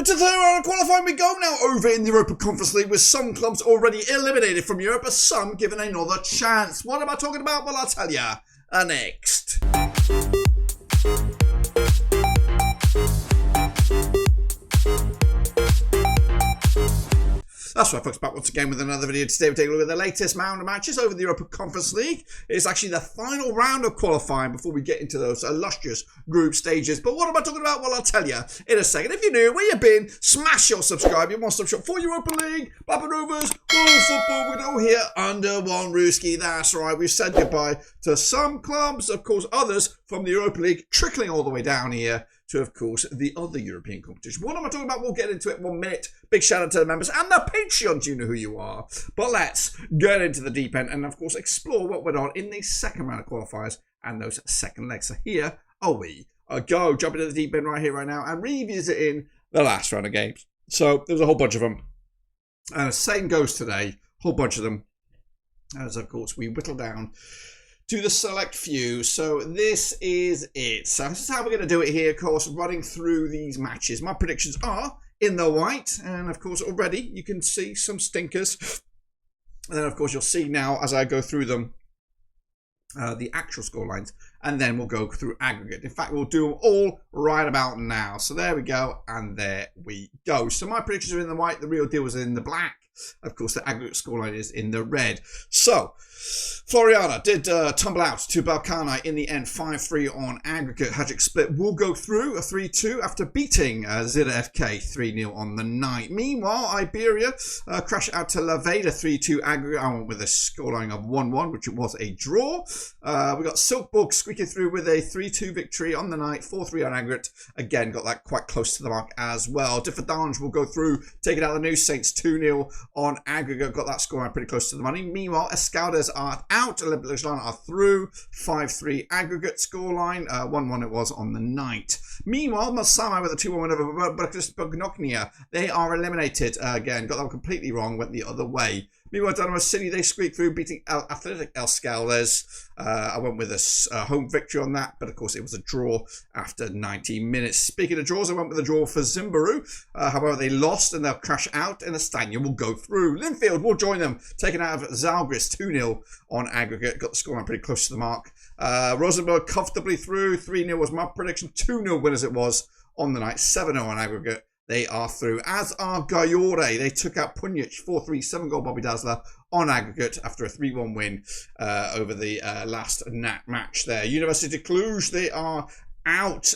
To the third round of qualifying we go now over in the Europa Conference League with some clubs already eliminated from Europe, but some given another chance. What am I talking about? Well, I'll tell you next. That's right, folks, back once again with another video. Today we're taking a look at the latest round of matches over the Europa Conference League. It's actually the final round of qualifying before we get into those illustrious group stages. But what am I talking about? Well, I'll tell you in a second. If you're new, where you been, smash your subscribe. Your one-stop shop for Europa League, Papa Rovers, world football. We're all here under one Ruski. That's right, we've said goodbye to some clubs, of course, others from the Europa League, trickling all the way down here to, of course, the other European competition. What am I talking about? We'll get into it in 1 minute. Big shout out to the members and the Patreons, you know who you are. But let's get into the deep end and, of course, explore what went on in the second round of qualifiers and those second legs. So here are we. Go, jump into the deep end right here, right now, and revisiting the last round of games. So there's a whole bunch of them. And the same goes today, whole bunch of them, as, of course, we whittle down to the select few. So this is it. So this is how we're going to do it here, of course, running through these matches. My predictions are in the white, and of course already you can see some stinkers. And then of course you'll see now as I go through them the actual score lines, and then we'll go through aggregate. In fact, we'll do them all right about now. So there we go, and there we go. So my predictions are in the white, the real deal is in the black. Of course, the aggregate scoreline is in the red. So, Floriana did tumble out to Balkani in the end, 5-3 on aggregate. Hat-trick split will go through a 3-2 after beating Zira FK 3-0 on the night. Meanwhile, Iberia crashed out to Levadia 3-2 aggregate. I went with a scoreline of 1-1, which was a draw. We got Silkeborg squeaking through with a 3-2 victory on the night, 4-3 on aggregate. Again, got that quite close to the mark as well. Differdange will go through, taking out the New Saints 2-0 on aggregate. Got that scoreline pretty close to the money. Meanwhile, Escaldes are out. Olympic Lyon are through. 5-3 aggregate scoreline. 1-1 it was on the night. Meanwhile, Milsami with a 2-1 win over Omonia. They are eliminated. Again, got that completely wrong. Went the other way. Meanwhile, Dynamo City, they squeaked through, beating Athletic Escaldes. I went with a home victory on that, but of course it was a draw after 90 minutes. Speaking of draws, I went with a draw for Zimbaru. However, they lost and they'll crash out, and Estania will go through. Linfield will join them, taken out of Žalgiris 2-0 on aggregate. Got the scoreline pretty close to the mark. Rosenborg comfortably through. 3-0 was my prediction. 2-0 win as it was on the night. 7-0 on aggregate. They are through, as are Győri. They took out Punjic, 4-3, 7-goal Bobby Dazzler on aggregate after a 3-1 win over the last match there. University of Cluj, they are out,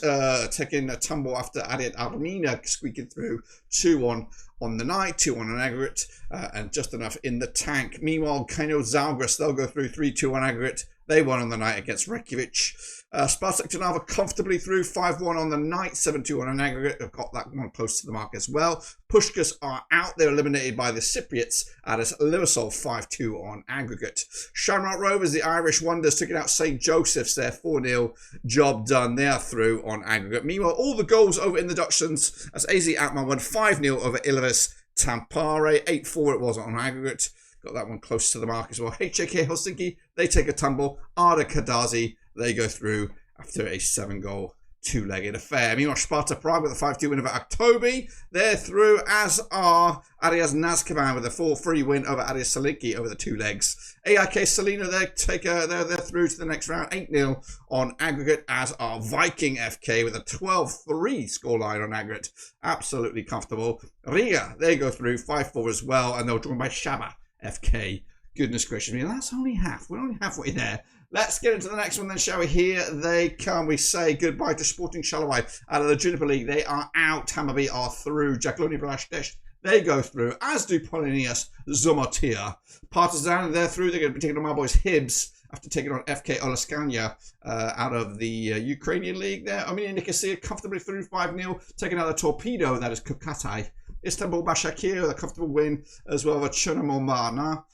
taking a tumble after Ararat-Armenia squeaking through 2-1 on the night, 2-1 on aggregate, and just enough in the tank. Meanwhile, Kauno Žalgiris, they'll go through 3-2 on aggregate. They won on the night against Reykjavik. Spartak Trnava comfortably through, 5-1 on the night, 7-2 on an aggregate. They've got that one close to the mark as well. Pushkas are out. They're eliminated by the Cypriots. Aris Limassol 5-2 on aggregate. Shamrock Rovers, the Irish Wonders, took it out St. Joseph's there, 4-0. Job done. They are through on aggregate. Meanwhile, all the goals over in the Dutchlands as AZ Alkmaar won 5-0 over Ilves Tampere. 8-4 it was on aggregate. Got that one close to the mark as well. HJK Helsinki, they take a tumble. Arda Kardzhali, they go through after a 7-goal, 2-legged affair. Meanwhile, Sparta Prague with a 5-2 win over Aktobi. They're through, as are Araz-Naxçıvan with a 4-3 win over Aris Saliki over the 2 legs. AIK Solna, they're through to the next round, 8-0 on aggregate, as are Viking FK with a 12-3 scoreline on aggregate. Absolutely comfortable. Riga, they go through, 5-4 as well, and they're drawn by Shaba FK. Goodness gracious me, that's only half. We're only halfway there. Let's get into the next one then, shall we? Here they come. We say goodbye to Sporting Charleroi out of the Juniper League. They are out. Hammarby are through. Jagiellonian Balaštěj, they go through, as do Polonius Zomotia. Partizan, they're through. They're going to be taking on my boys Hibs after taking on FK Olaskania out of the Ukrainian League there. Omonia Nicosia comfortably through, 5-0. Taking out the Torpedo, that is Kukatai. Istanbul Başakşehir with a comfortable win as well over Chernomormana.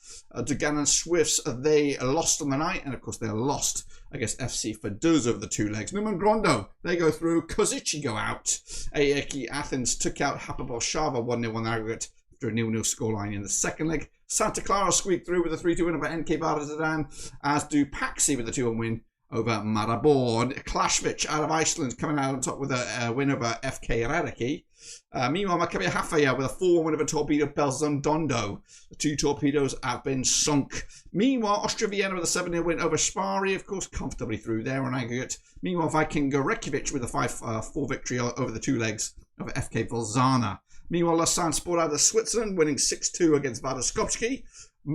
Dugan and Swifts, they lost on the night, and of course they lost against FC Vaduz over the 2 legs. Neman Grodno, they go through. Kozici go out. AIK Athens took out Hapoel 1-0 on aggregate after a 0-0 scoreline in the second leg. Santa Clara squeaked through with a 3-2 win over NK Partizan, as do Paxi with a 2-1 win over Maribor. Klaksvík out of Iceland coming out on top with a win over FK Radiki. Meanwhile, Maccabi Haifa with a 4-1 win over Torpedo Belzondondo. The 2 torpedoes have been sunk. Meanwhile, Austria Vienna with a 7-0 win over Spari, of course, comfortably through there on aggregate. Meanwhile, Viking Reykjavik with a 5-4 victory over the 2 legs over FK Volzana. Meanwhile, Lausanne Sport out of Switzerland winning 6-2 against Vaduz.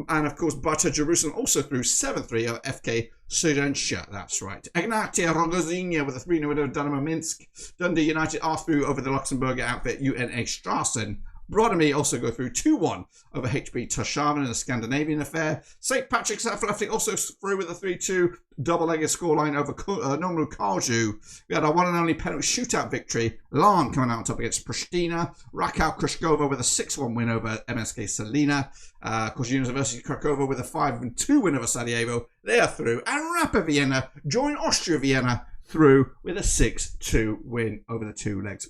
And of course, Bata Jerusalem also threw 7-3 over FK Studentia. That's right. Ignatia Rogozinha with a 3-0 win over Dynamo Minsk. Dundee United are through over the Luxembourg outfit UNA Strassen. Broademy also go through 2-1 over HB Tórshavn in a Scandinavian affair. St. Patrick's Athletic also through with a 3-2 double-legged scoreline over Nomru Kardzhali. We had our one and only penalty shootout victory. Larn coming out on top against Pristina. Rakow Krushkova with a 6-1 win over MSK Salina. Of course, University Krakowa with a 5-2 win over Sarajevo. They are through. And Rapid Vienna join Austria Vienna through with a 6-2 win over the 2 legs.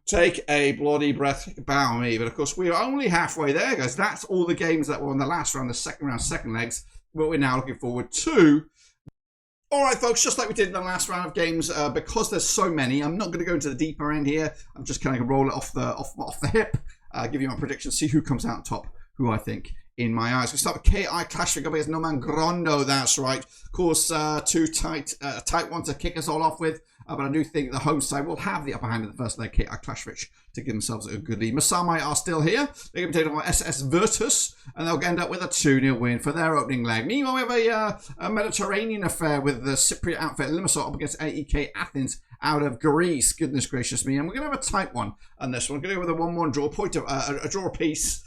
Take a bloody breath, take a bow me. But of course, we are only halfway there, guys. That's all the games that were on the last round, the second round, second legs. What we're now looking forward to. All right, folks, just like we did in the last round of games, because there's so many, I'm not going to go into the deeper end here. I'm just kind of roll it off the hip, give you my predictions, see who comes out on top, who I think in my eyes. We start with KI Klaksvík up against Neman Grodno. That's right. Of course, 2 tight ones to kick us all off with. But I do think the home side will have the upper hand in the first leg, KI Klaksvík, to give themselves a good lead. Milsami are still here. They're going to be taking on SS Virtus, and they'll end up with a 2-0 win for their opening leg. Meanwhile, we have a Mediterranean affair with the Cypriot outfit Limassol up against AIK Athens out of Greece. Goodness gracious me. And we're going to have a tight one on this one. We're going to go with a 1-1 draw, a draw piece.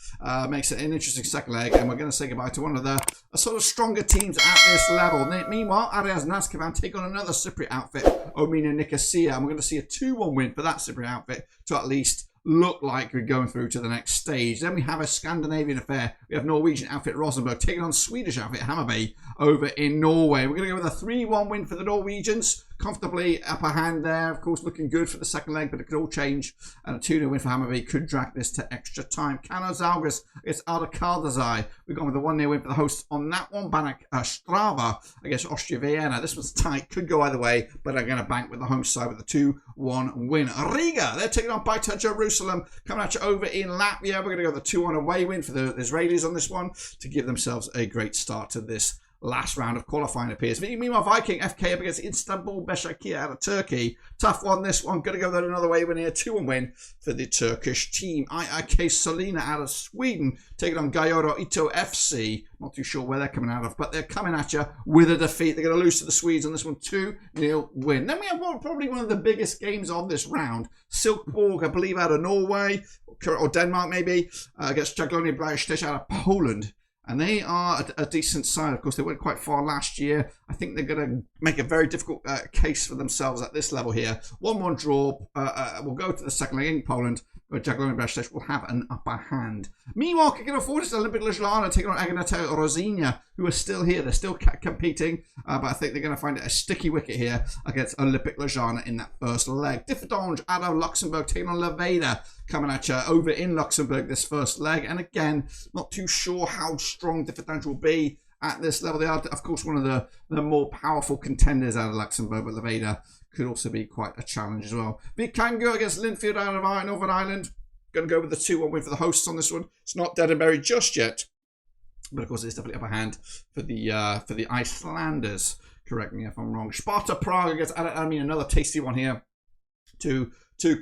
Makes it an interesting second leg, and we're going to say goodbye to one of the sort of stronger teams at this level. Meanwhile, Araz-Naxçıvan take on another Cypriot outfit, Omonia Nicosia, and we're going to see a 2-1 win for that Cypriot outfit to at least look like we're going through to the next stage. Then we have a Scandinavian affair. We have Norwegian outfit Rosenborg taking on Swedish outfit Hammarby over in Norway. We're going to go with a 3-1 win for the Norwegians. Comfortably upper hand there, of course, looking good for the second leg, but it could all change. And a 2-0 win for Hammarby could drag this to extra time. Kauno Žalgiris against Arda Kardzhali. We've gone with a 1-0 win for the hosts on that one. Baník Ostrava against Austria Vienna. This was tight, could go either way, but I'm going to bank with the home side with a 2-1 win. Riga, they're taking on Bata Jerusalem, coming at you over in Latvia. We're going to go with a 2-1 away win for the Israelis on this one to give themselves a great start to this last round of qualifying appears. Meanwhile, Viking FK up against Istanbul Başakşehir out of Turkey. Tough one, this one. Going to go with another way win here. 2-1 win for the Turkish team. AIK Solna out of Sweden taking on Győri ETO FC. Not too sure where they're coming out of, but they're coming at you with a defeat. They're going to lose to the Swedes on this one. 2-0 win. Then we have probably one of the biggest games of this round. Silkeborg, I believe, out of Norway, or Denmark maybe, against Jagiellonian Bratislava out of Poland. And they are a decent side. Of course, they went quite far last year. I think they're going to make a very difficult case for themselves at this level here. 1-1 draw. We'll go to the second leg in Poland, where Jagiellonian Bratislava will have an upper hand. Meanwhile, kicking off forward is Olympic Ljubljana taking on Agneta Rosinha, who are still here. They're still competing, but I think they're going to find it a sticky wicket here against Olympic Ljubljana in that first leg. Differdange out of Luxembourg taking on Levadia, coming at you over in Luxembourg this first leg. And again, not too sure how strong Differdange will be at this level. They are, of course, one of the more powerful contenders out of Luxembourg, but Levadia could also be quite a challenge as well. Vikingur against Linfield out of Northern Ireland. Going to go with the 2-1 win for the hosts on this one. It's not dead and buried just yet, but of course it's definitely upper hand for the Icelanders. Correct me if I'm wrong. Sparta Prague against Ararat-Armenia, another tasty one here. Two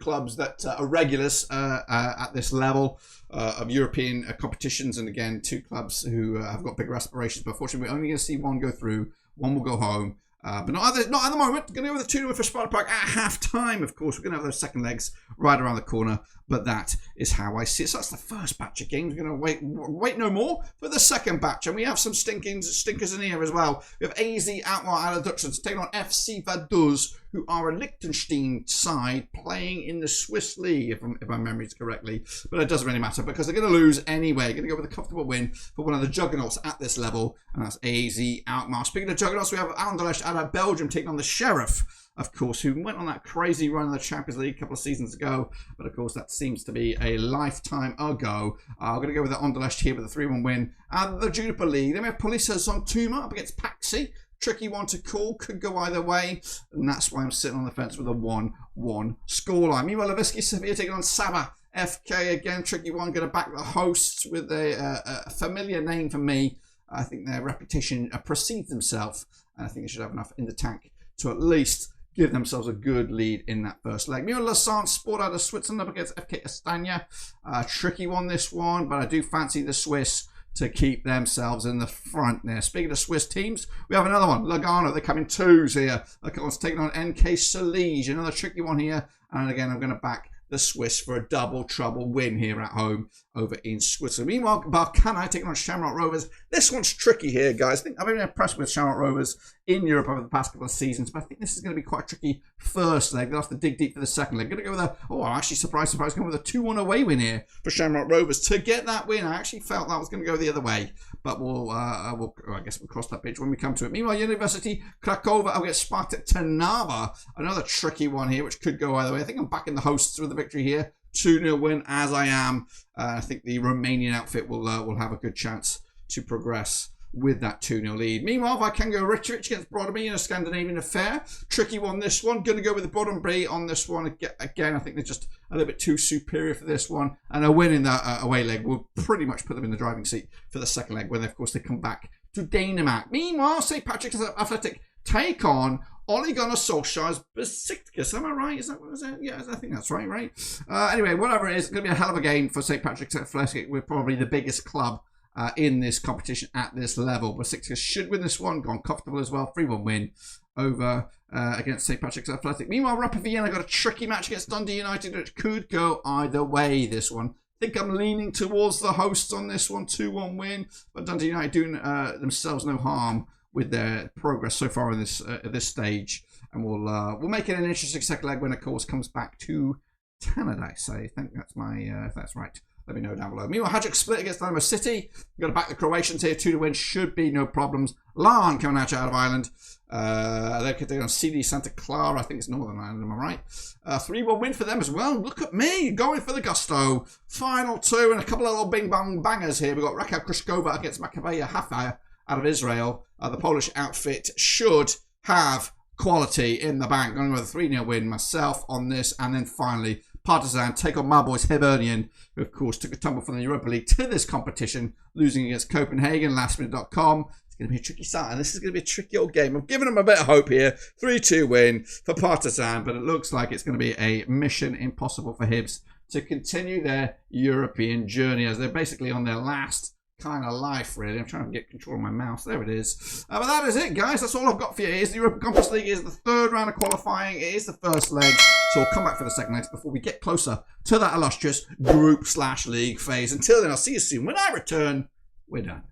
clubs that are regulars at this level of European competitions, and again, 2 clubs who have got bigger aspirations. But unfortunately, we're only going to see one go through. One will go home. But not at the moment. Going to go with a 2-0 for Sparta Prague at half-time. Of course, we're going to have those second legs right around the corner. But that is how I see it. So that's the first batch of games. We're going to wait no more for the second batch. And we have some stinkers in here as well. We have AZ Alkmaar out of Dutchland taking on FC Vaduz, who are a Liechtenstein side playing in the Swiss League, if my memory is correctly. But it doesn't really matter because they're going to lose anyway. Going to go with a comfortable win for one of the juggernauts at this level, and that's AZ Alkmaar. Speaking of juggernauts, we have Anderlecht out of Belgium taking on the Sheriff, of course, who went on that crazy run in the Champions League a couple of seasons ago. But of course, that seems to be a lifetime ago. I'm going to go with the Anderlecht here with a 3-1 win. And the Juniper League, then we have Polisa Zontuma up against Paxi. tricky one to call, could go either way, and that's why I'm sitting on the fence with a 1-1 scoreline. Meanwhile, Levski Sevilla taking on Sabah FK again, tricky one, going to back the hosts with a familiar name for me. I think their reputation precedes themselves, and I think they should have enough in the tank to at least give themselves a good lead in that first leg. Meanwhile, Lausanne Sport out of Switzerland up against FK Astana. Tricky one, this one, but I do fancy the Swiss to keep themselves in the front there. Speaking of Swiss teams, we have another one. Lugano, they come in twos here. Lugan's taking on NK Solij, another tricky one here. And again, I'm going to back the Swiss for a double trouble win here at home over in Switzerland. Meanwhile, Balkana taking on Shamrock Rovers. This one's tricky here, guys. I think I've been impressed with Shamrock Rovers in Europe over the past couple of seasons, but I think this is going to be quite a tricky first leg. They'll have to dig deep for the second leg. Going to go with I'm actually surprised, going with a 2-1 away win here for Shamrock Rovers. To get that win, I actually felt that was going to go the other way, but I guess we'll cross that bridge when we come to it. Meanwhile, University Krakow, I'll get Spartak Trnava. Another tricky one here, which could go either way. I think I'm backing the hosts with the victory here. 2-0 win, as I am. I think the Romanian outfit will have a good chance to progress with that 2-0 lead. Meanwhile, Vikingo Richards against Broadby in a Scandinavian affair. Tricky one, this one. Going to go with the Broadby on this one. Again, I think they're just a little bit too superior for this one. And a win in that away leg will pretty much put them in the driving seat for the second leg when, of course, they come back to Denmark. Meanwhile, St. Patrick's Athletic take on Ole Gunnar Solskjaer's Besiktas. Am I right? Is that what was it? Yeah, I think that's right. Anyway, whatever it is, it's going to be a hell of a game for St. Patrick's Athletic. We're probably the biggest club in this competition at this level. Besiktas should win this one. Gone comfortable as well. 3-1 win over against St. Patrick's Athletic. Meanwhile, Rapid Vienna got a tricky match against Dundee United, which could go either way, this one. I think I'm leaning towards the hosts on this one. 2-1 win. But Dundee United doing themselves no harm with their progress so far in this stage, and we'll make it an interesting second leg when, of course, comes back to Canada. So I think that's if that's right. Let me know down below. Meanwhile, Hajduk split against Dynamo City. We've got to back the Croatians here. 2 to win should be no problems. Larn coming out of Ireland. They're taking on CD Santa Clara. I think it's Northern Ireland, am I right? 3-1 win for them as well. Look at me, going for the gusto. Final 2 and a couple of little bing-bong bangers here. We've got Rakow Kryszkowa against Maccabi Haifa out of Israel. The Polish outfit should have quality in the bank. Going with a 3-0 win myself on this. And then finally, Partizan take on my boys Hibernian, who of course took a tumble from the Europa League to this competition, losing against Copenhagen, lastminute.com. It's going to be a tricky start, and this is going to be a tricky old game. I'm giving them a bit of hope here. 3-2 win for Partizan, but it looks like it's going to be a mission impossible for Hibs to continue their European journey, as they're basically on their last kind of life, really. I'm trying to get control of my mouse. There it is. But that is it, guys. That's all I've got for you. It is the Europa Conference League. It is the third round of qualifying. It is the first leg. So we'll come back for the second leg before we get closer to that illustrious group/league phase. Until then, I'll see you soon. When I return, we're done.